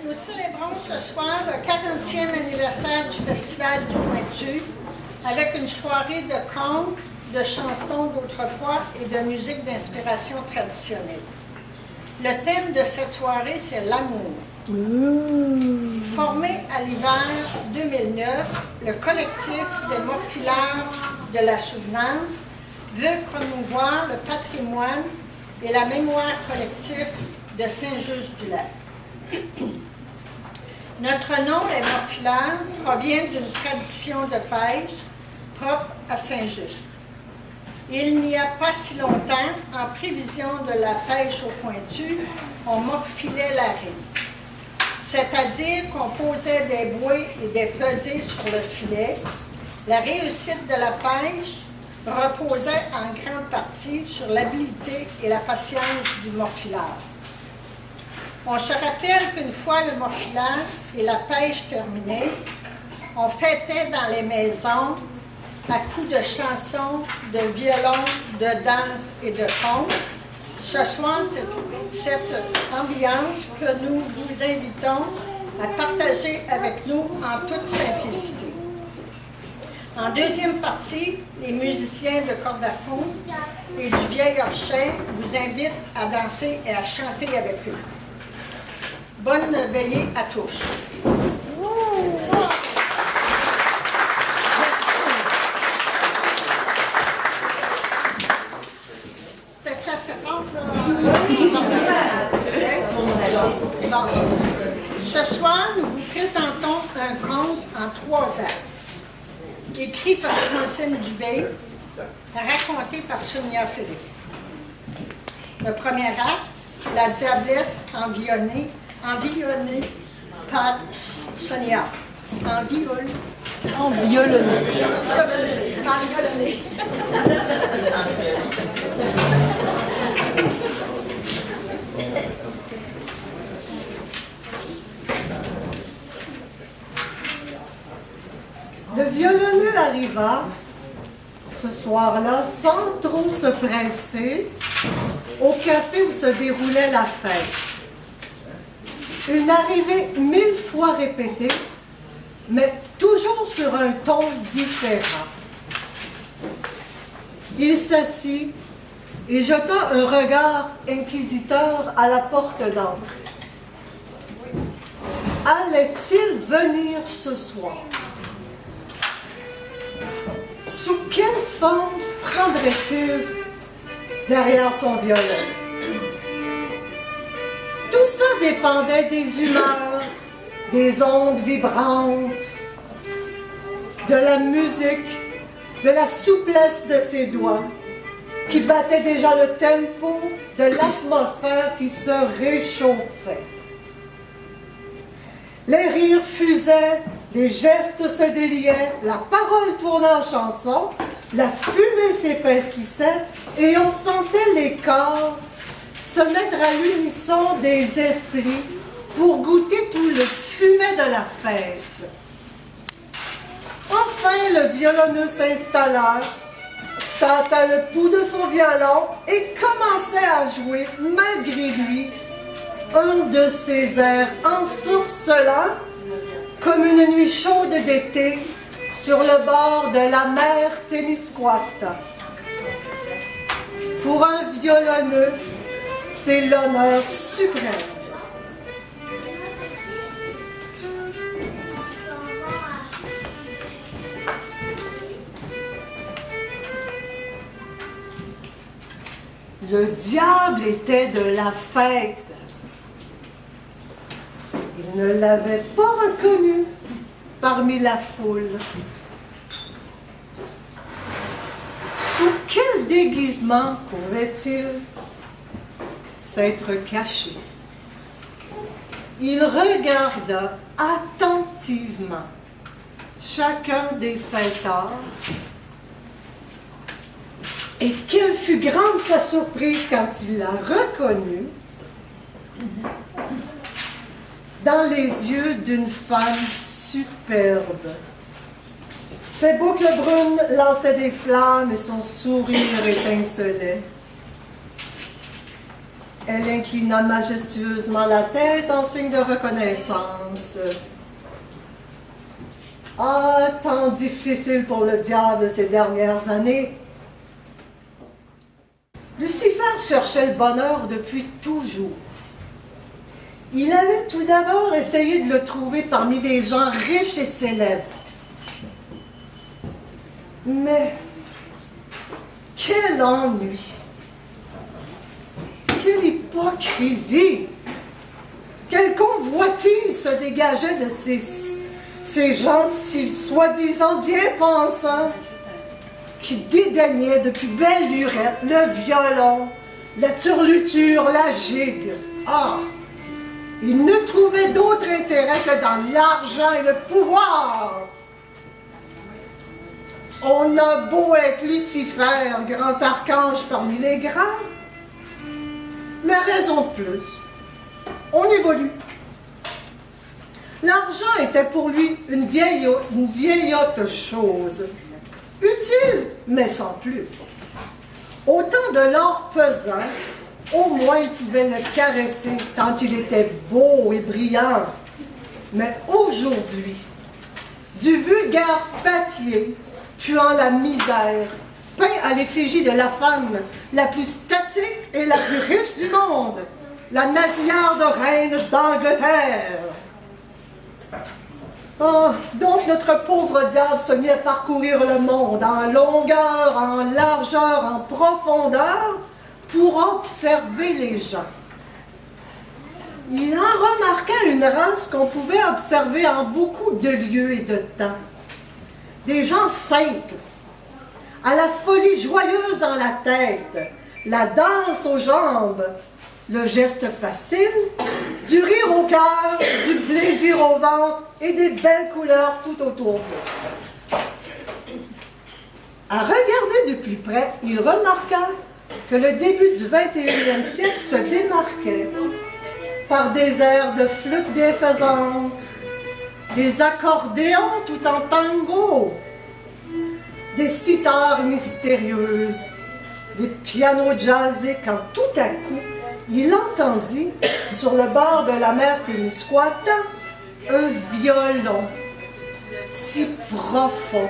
Nous célébrons ce soir le 40e anniversaire du Festival du Pointu avec une soirée de contes, de chansons d'autrefois et de musique d'inspiration traditionnelle. Le thème de cette soirée, c'est l'amour. Formé à l'hiver 2009, le collectif des Morphileurs de la Souvenance veut promouvoir le patrimoine et la mémoire collective de Saint-Just-du-Lac. Notre nom, les Morphileurs, provient d'une tradition de pêche propre à Saint-Just. Il n'y a pas si longtemps, en prévision de la pêche au pointu, on morphilait la raie. C'est-à-dire qu'on posait des bouées et des pesées sur le filet. La réussite de la pêche reposait en grande partie sur l'habileté et la patience du morphileur. On se rappelle qu'une fois le morphilage et la pêche terminée, on fêtait dans les maisons à coups de chansons, de violons, de danse et de contes. Ce soir, c'est cette ambiance que nous vous invitons à partager avec nous en toute simplicité. En deuxième partie, les musiciens de corde à fond et du vieil orchet vous invitent à danser et à chanter avec eux. Bonne veillée à tous. C'était assez fort, là. Bon. Ce soir, nous vous présentons un conte en 3 actes, écrit par Francine Dubé, raconté par Sonia Philippe. Le premier acte, La Diablesse envionnée par Sonia. Enviolonnée. Le violonneux arriva ce soir-là sans trop se presser au café où se déroulait la fête. Une arrivée 1000 fois répétée, mais toujours sur un ton différent. Il s'assit et jeta un regard inquisiteur à la porte d'entrée. Allait-il venir ce soir? Sous quelle forme prendrait-il derrière son violon? Tout ça dépendait des humeurs, des ondes vibrantes, de la musique, de la souplesse de ses doigts, qui battaient déjà le tempo de l'atmosphère qui se réchauffait. Les rires fusaient, les gestes se déliaient, la parole tournait en chanson, la fumée s'épaississait et on sentait les corps se mettre à l'unisson des esprits pour goûter tout le fumet de la fête. Enfin, le violonneux s'installa, tâta le pouls de son violon et commençait à jouer, malgré lui, un de ses airs ensourcelants, comme une nuit chaude d'été sur le bord de la mer Témiscouate. Pour un violonneux, c'est l'honneur suprême. Le diable était de la fête. Il ne l'avait pas reconnu parmi la foule. Sous quel déguisement pourrait-il s'être caché? Il regarda attentivement chacun des fêtards. Et quelle fut grande sa surprise quand il l'a reconnu dans les yeux d'une femme superbe. Ses boucles brunes lançaient des flammes et son sourire étincelait. Elle inclina majestueusement la tête en signe de reconnaissance. Ah, tant difficile pour le diable ces dernières années. Lucifer cherchait le bonheur depuis toujours. Il avait tout d'abord essayé de le trouver parmi les gens riches et célèbres. Mais quel ennui! Quelle hypocrisie! Quelle convoitise se dégageait de ces gens si soi-disant bien pensants qui dédaignaient depuis belle lurette le violon, la turluture, la gigue. Ah! Ils ne trouvaient d'autre intérêt que dans l'argent et le pouvoir. On a beau être Lucifer, grand archange parmi les grands, mais raison de plus, on évolue. L'argent était pour lui une vieillotte chose, utile, mais sans plus. Au temps de l'or pesant, au moins il pouvait le caresser tant il était beau et brillant. Mais aujourd'hui, du vulgaire papier, puant la misère, peint à l'effigie de la femme la plus statique et la plus riche du monde, la nasillarde reine d'Angleterre. Oh, donc notre pauvre diable se mit à parcourir le monde en longueur, en largeur, en profondeur pour observer les gens. Il en remarqua une race qu'on pouvait observer en beaucoup de lieux et de temps. Des gens simples, à la folie joyeuse dans la tête, la danse aux jambes, le geste facile, du rire au cœur, du plaisir au ventre et des belles couleurs tout autour d'eux. À regarder de plus près, il remarqua que le début du 21e siècle se démarquait par des airs de flûte bienfaisante, des accordéons tout en tango, des sitars mystérieuses, des pianos jazzés quand tout à coup, il entendit, sur le bord de la mer Témiscouata, un violon si profond,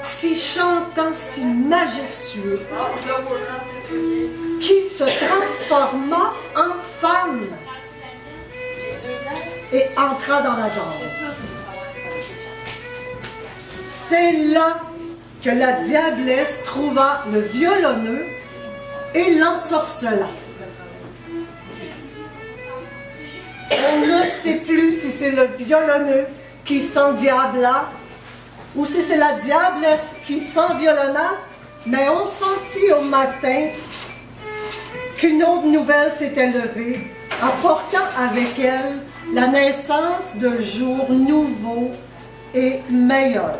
si chantant, si majestueux, qu'il se transforma en femme et entra dans la danse. C'est là que la diablesse trouva le violonneux et l'ensorcela. On ne sait plus si c'est le violonneux qui s'endiabla ou si c'est la diablesse qui s'enviolonna, mais on sentit au matin qu'une autre nouvelle s'était levée, apportant avec elle la naissance de jours nouveaux et meilleurs.